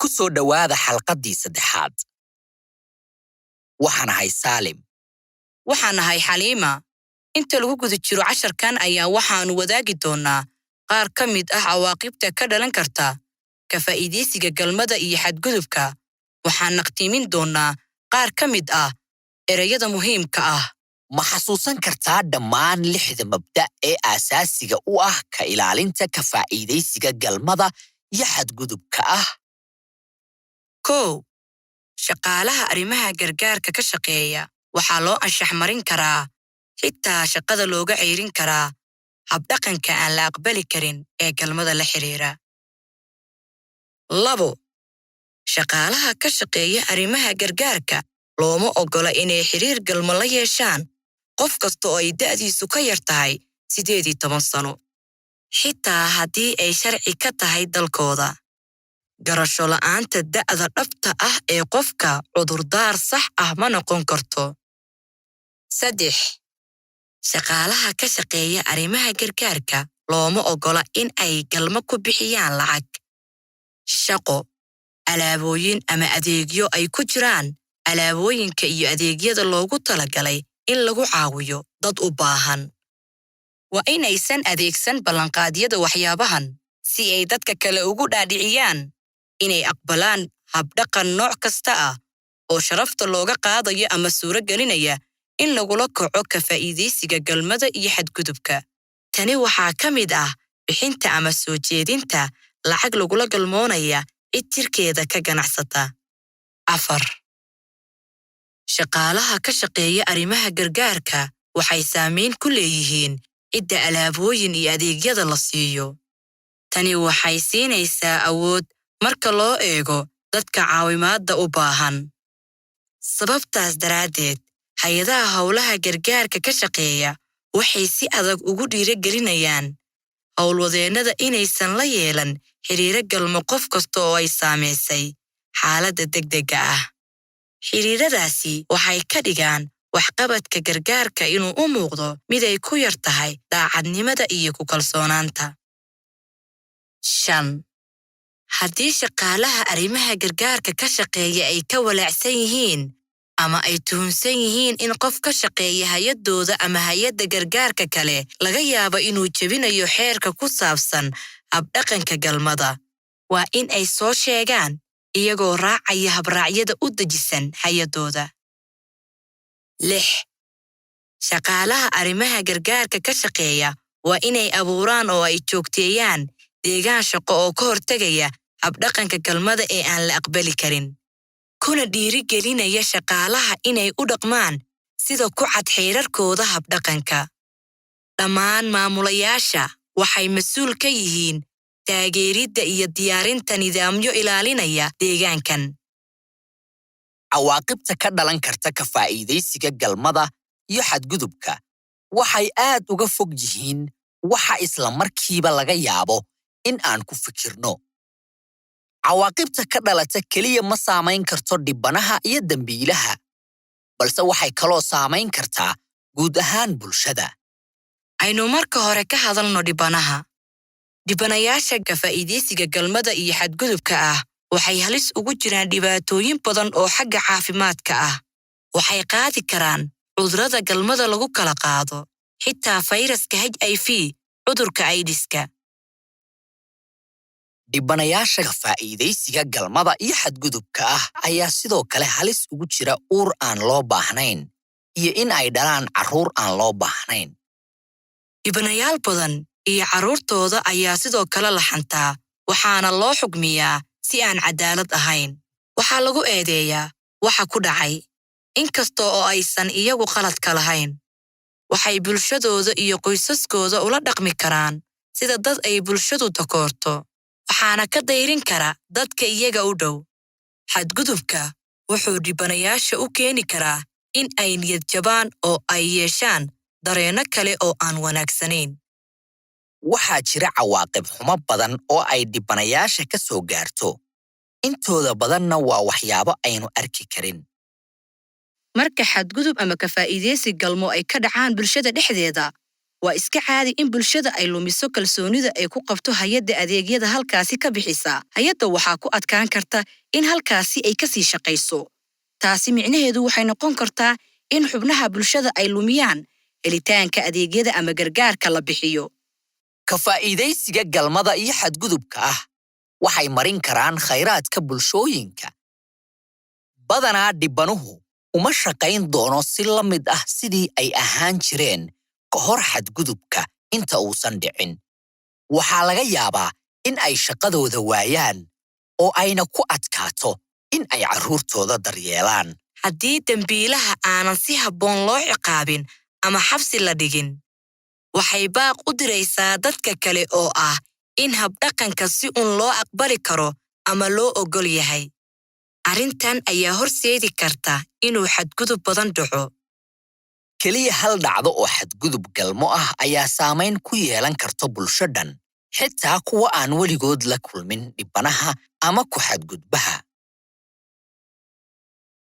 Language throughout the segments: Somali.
ku soo dhowaada xalqaddii saddexaad. Waxaan ahay Saalim. waxaan ahay Xaliima. Inta lagu guda jiro casharkan ayaa waxaanu wadaagi doonaa qaar ka mid ah cawaaqibta ka dhalan karta ka faa'iidaysiga galmada iyo xadgudubka. Waxaan naqtiimin doonaa qaar ka mid ah ereyada muhiimka ah. Ma xasuusan kartaa dhammaan 6 mabda' ee aasaasiga u ah ka ilaalinta ka faa'iidaysiga galmada iyo xadgudubka ah? 1. Shaqaalaha arrimaha gargaarka ka shaqeeya waxaa loo anshax marin karaa, xitaa shaqada looga ceyrin karaa habdhaqanka aan la aqbali karin ee galmada la xiriira. 2. Shaqaalaha ka shaqeeya arrimaha gargaarka looma oggola inay xiriir galmo la yeeshaan qof kasta oo ay da'diisu ka yar tahay 18 sano, xitaa haddii ay sharci ka tahay dalkooda. Garasho la'aanta da'da dhabta ah ee qofka cudurdaar sax ah ma noqon karto. 3. Shaqaalaha ka shaqeeya arrimaha gargaarka looma oggola in ay galmo ku bixiyaan lacag, shaqo, alaabooyin ama adeegyo ay ku jiraan alaabooyinka iyo adeegyada loogu talagalay in lagu caawiyo dad u baahan. Waa inaysan adeegsan ballanqaadyada waxyaabahan si ay dadka kale ugu dhaadhiciyaan inay aqbalaan habdhaqan nooc kasta ah oo sharafta looga qaadayo ama suuro gelinaya in lagula kaco ka faa'iidaysiga galmada iyo xadgudubka. Tani waxaa ka mid ah bixinta ama soo jeedinta lacag lagula galmoonaya cid jirkeeda ka ganacsata. 4. Shaqaalaha ka shaqeeya arrimaha gargaarka waxay saamayn ku leeyihiin cidda alaabooyin iyo adeegyada la siiyo. Tani waxay siinaysaa awood marka loo eego dadka caawimaadda u baahan. Sababtaas daraaddeed, hay'adaha howlaha gargaarka ka shaqeeya waxay si adag ugu dhiirigelinayaan howlwadeennada inaysan la yeelan xiriiro galmo qof kasta oo ay saamaysay xaaladda degdegga ah. Xiriiradaasi waxay ka dhigaan waxqabadka gargaarka inuu u muuqdo mid ay ku yar tahay daacadnimada iyo ku kalsoonaanta. 5. Haddii shaqaalaha arrimaha gargaarka ka shaqeeya ay ka walaacsan yihiin ama ay tuhunsan yihiin in qof ka shaqeeya hay'adooda ama hay'adda gargaarka kale laga yaabo inuu jebinayo xeerka ku saabsan habdhaqanka galmada, waa in ay soo sheegaan iyagoo raacaya habraacyada u dejisan hay'adooda. 6. Shaqaalaha arrimaha gargaarka ka shaqeeya waa inay abuuraan oo ay joogteeyaan deegaan shaqo oo ka hortagaya habdhaqanka galmada ee aan la aqbali karin, kuna dhiirigelinaya shaqaalaha inay u dhaqmaan sida ku cad xeerarkooda habdhaqanka. Dhammaan maamulayaasha waxay mas'uul ka yihiin taageeridda iyo diyaarinta nidaamyo ilaalinaya deegaankan. Cawaaqibta ka dhalan karta ka faa'iidaysiga galmada iyo xadgudubka waxay aad uga fog yihiin waxa isla markiiba laga yaabo in aan ku fikirno. Cawaaqibta ka dhalata keliya ma saamayn karto dhibanaha iyo dambiilaha, balse waxay kaloo saamayn kartaa guud ahaan bulshada. Aynu marka hore ka hadalno dhibanaha. Dhibanayaasha ka faa'iidaysiga galmada iyo xadgudubka ah waxay halis ugu jiraan dhibaatooyin badan oo xagga caafimaadka ah. Waxay qaadi karaan cudurrada galmada lagu kala qaado, xitaa fayraska HIV, cudurka AIDS-ka. Dhibanayaasha ka faa'iidaysiga galmada iyo xadgudubka ah ayaa sidoo kale halis ugu jira uur aan loo baahnayn iyo in ay dhalaan carruur aan loo baahnayn. Dhibanayaal badan iyo carruurtooda ayaa sidoo kale la xantaa, waxaana loo xugmiyaa si aan cadaalad ahayn. Waxaa lagu eedeeyaa waxa ku dhacay, inkasta oo aysan iyagu qaladka lahayn. Waxay bulshadooda iyo qoysaskooda ula dhaqmi karaan sida dad ay bulshadu takoorto, waxaana ka dayrin kara dadka iyaga u dhow. Xadgudubka wuxuu dhibanayaasha u keeni karaa in ay niyad jabaan oo ay yeeshaan dareenno kale oo aan wanaagsanayn. Waxaa jira cawaaqib xumo badan oo ay dhibanayaasha ka soo gaarto. Intooda badanna waa waxyaabo aynu arki karin. Marka xadgudub ama ka faa'iidaysi galmo ay ka dhacaan bulshada dhexdeeda, waa iska caadi in bulshada ay lumiso kalsoonida ay ku qabto hay'adda adeegyada halkaasi ka bixisa. Hay'adda waxaa ku adkaan karta in halkaasi ay ka sii shaqayso. Taasi micnaheedu waxay noqon kartaa in xubnaha bulshada ay lumiyaan helitaanka adeegyada ama gargaarka la bixiyo. Ka faa'iidaysiga galmada iyo xadgudubka waxay marin karaan khayraadka bulshooyinka. Badanaa dhibbanuhu uma shaqayn doono si la mid sidii ay ahaan jireen ka hor xadgudubka inta uusan dhicin. Waxaa laga yaabaa in ay shaqadooda waayaan oo ayna ku adkaato in ay carruurtooda daryeelaan. Haddii dambiilaha aanan si habboon loo ciqaabin ama xabsi la dhigin, waxay baaq u diraysaa dadka kale oo in habdhaqanka si loo aqbali karo ama loo ogol yahay. Arrintan ayaa horseedi karta inuu xadgudub badan dhaco. Keliya hal dhacdo oo xadgudub galmo ayaa saamayn ku yeelan karta bulsho dhan, xitaa kuwa aan weligood la kulmin dhibbanaha ama ku xadgudbaha.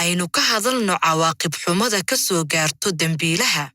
Aynu ka hadalno cawaaqib xumada ka soo gaarto dambiilaha.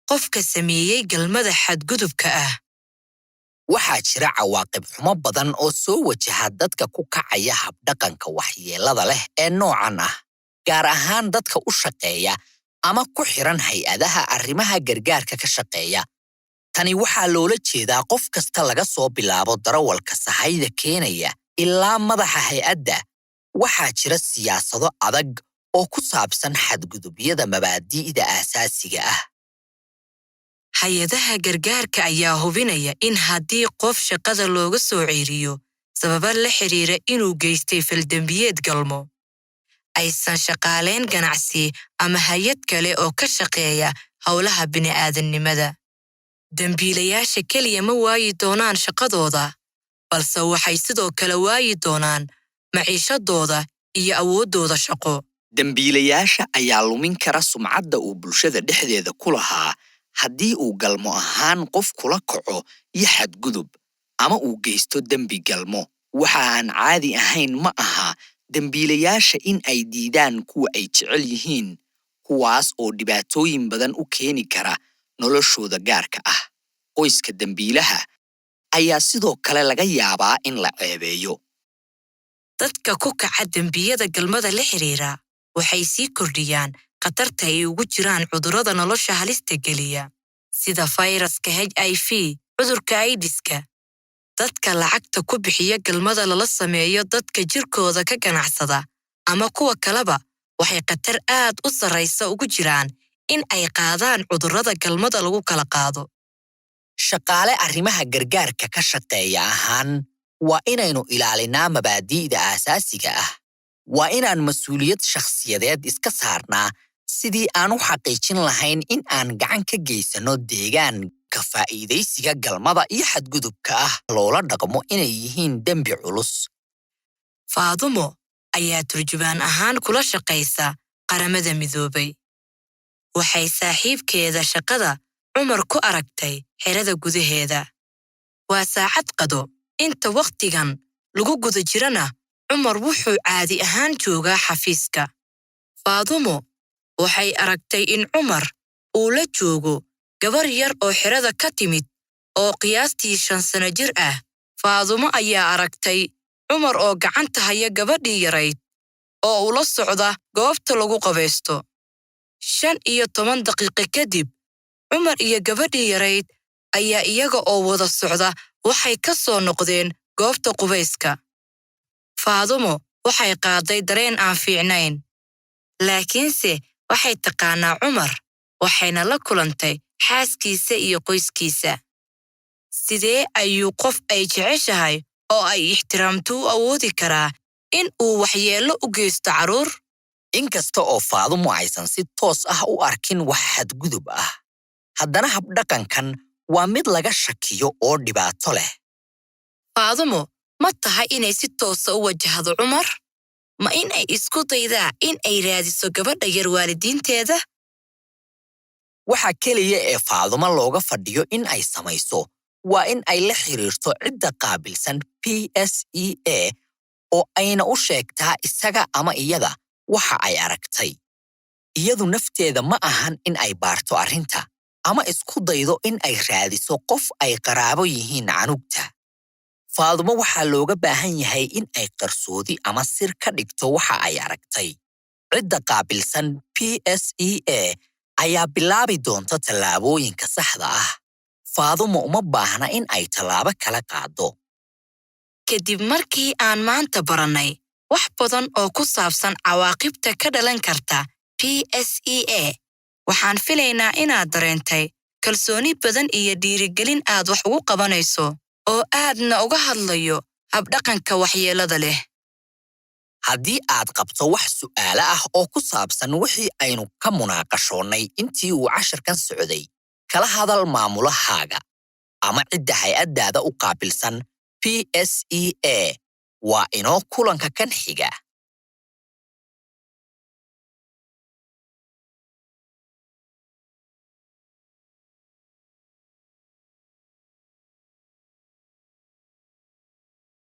Qofka sameeyey galmada xadgudubka waxaa jira cawaaqib xumo badan oo soo wajaha dadka ku kacaya habdhaqanka waxyeellada leh ee noocan gaar ahaan dadka u shaqeeya ama ku xiran hay'adaha arrimaha gargaarka ka shaqeeya. Tani waxaa loola jeedaa qof kasta laga soo bilaabo darawalka sahayda keenaya ilaa madaxa hay'adda. Waxaa jira siyaasado adag oo ku saabsan xadgudubyada mabaadi'da aasaasiga Hay'adaha gargaarka ayaa hubinaya in haddii qof shaqada looga soo ceeriyo sababa la xiriira inuu geystay faldambiyeed galmo, aysan shaqaaleyn ganacsi ama hay'ad kale oo ka shaqeeya howlaha bini'aadannimada. Dambiilayaasha keliya ma waayi doonaan shaqadooda, balse waxay sidoo kale waayi doonaan maciishadooda iyo awooddooda shaqo. Dambiilayaasha ayaa lumin kara sumcadda uu bulshada dhexdeeda ku lahaa haddii uu galmo ahaan qof kula kaco iyo xadgudub ama uu geysto dembi galmo. Waxa aan caadi ahayn ma aha dambiilayaasha in ay diidaan kuwa ay jecel yihiin, kuwaas oo dhibaatooyin badan u keeni kara noloshooda gaarka Qoyska dambiilaha ayaa sidoo kale laga yaabaa in la ceebeeyo. Dadka ku kaca dambiyada galmada la xiriira waxay sii kordhiyaan khatarta ay ugu jiraan cudurrada nolosha halista geliya, sida fayraska HIV, cudurka AIDS-ka. Dadka lacagta ku bixiya galmada lala sameeyo dadka jirkooda ka ganacsada ama kuwa kaleba waxay khatar aad u sarraysa ugu jiraan in ay qaadaan cudurrada galmada lagu kala qaado. Shaqaale arrimaha gargaarka ka shaqeeya ahaan waa inaynu ilaalinaa mabaadi'da aasaasiga Waa inaan mas'uuliyad shakhsiyadeed iska saarnaa sidii aan u xaqiijin lahayn in aan gacan ka geysano deegaan ka faa'iidaysiga galmada iyo xadgudubka loola dhaqmo inay yihiin dembi culus. Faadumo ayaa turjubaan ahaan kula shaqaysa Qaramada Midoobay. Waxay saaxiibkeeda shaqada Cumar ku aragtay xerada gudaheeda. Waa saacad qado. Inta waqtigan lagu guda jirana Cumar wuxuu caadi ahaan joogaa xafiiska. Faadumo waxay aragtay in Cumar uu la joogo gabar yar oo xerada ka timid oo qiyaastii 5 sano jir Faadumo ayaa aragtay Cumar oo gacanta haya gabadhii yarayd oo ula socda goobta lagu qabaysto. 15 daqiiqo kadib, Cumar iyo gabadhii yarayd ayaa iyaga oo wada socda waxay ka soo noqdeen goobta qubayska. Faadumo waxay qaaday dareen aan fiicnayn, laakiinse waxay taqaanaa Cumar, waxayna la kulantay xaaskiisa iyo qoyskiisa. Sidee ayuu qof ay jeceshahay oo ay ixtiraamto u awoodi karaa in uu waxyeello u geysto carruur? Inkasta oo Faadumo aysan si toos u arkin wax xadgudub haddana habdhaqankan waa mid laga shakiyo oo dhibaato leh. Faadumo ma tahay inay si toos u wajahdo Cumar? Ma in ay isku daydaa in ay raadiso gabadha yar waalidiinteeda? Waxa keliya ee Faadumo looga fadhiyo in ay samayso waa in ay la xiriirto cidda qaabilsan PSEA oo ayna u sheegtaa isaga ama iyada waxa ay aragtay. Iyadu nafteeda ma ahan in ay baarto arrinta ama isku daydo in ay raadiso qof ay qaraabo yihiin canugta. Faadumo waxaa looga baahan yahay in ay qarsoodi ama sir ka dhigto waxa ay aragtay. Cidda qaabilsan PSEA ayaa bilaabi doonta tallaabooyinka saxda ah. Faadumo uma baahna in ay tallaabo kala qaado. Kadib markii aan maanta barannay wax badan oo ku saabsan cawaaqibta ka dhalan karta PSEA, waxaan filaynaa inaad dareentay kalsooni badan iyo dhiirigelin aad wax ugu qabanayso oo aadna uga hadlayo habdhaqanka waxyeelada leh. Haddii aad qabto wax su'aalo ah oo ku saabsan wixii aynu ka munaaqashoonnay intii uu casharkan socday, kala hadal maamulahaaga ama cidda hay'addaada u qaabilsan PSEA. Waa inoo kulanka kan xiga.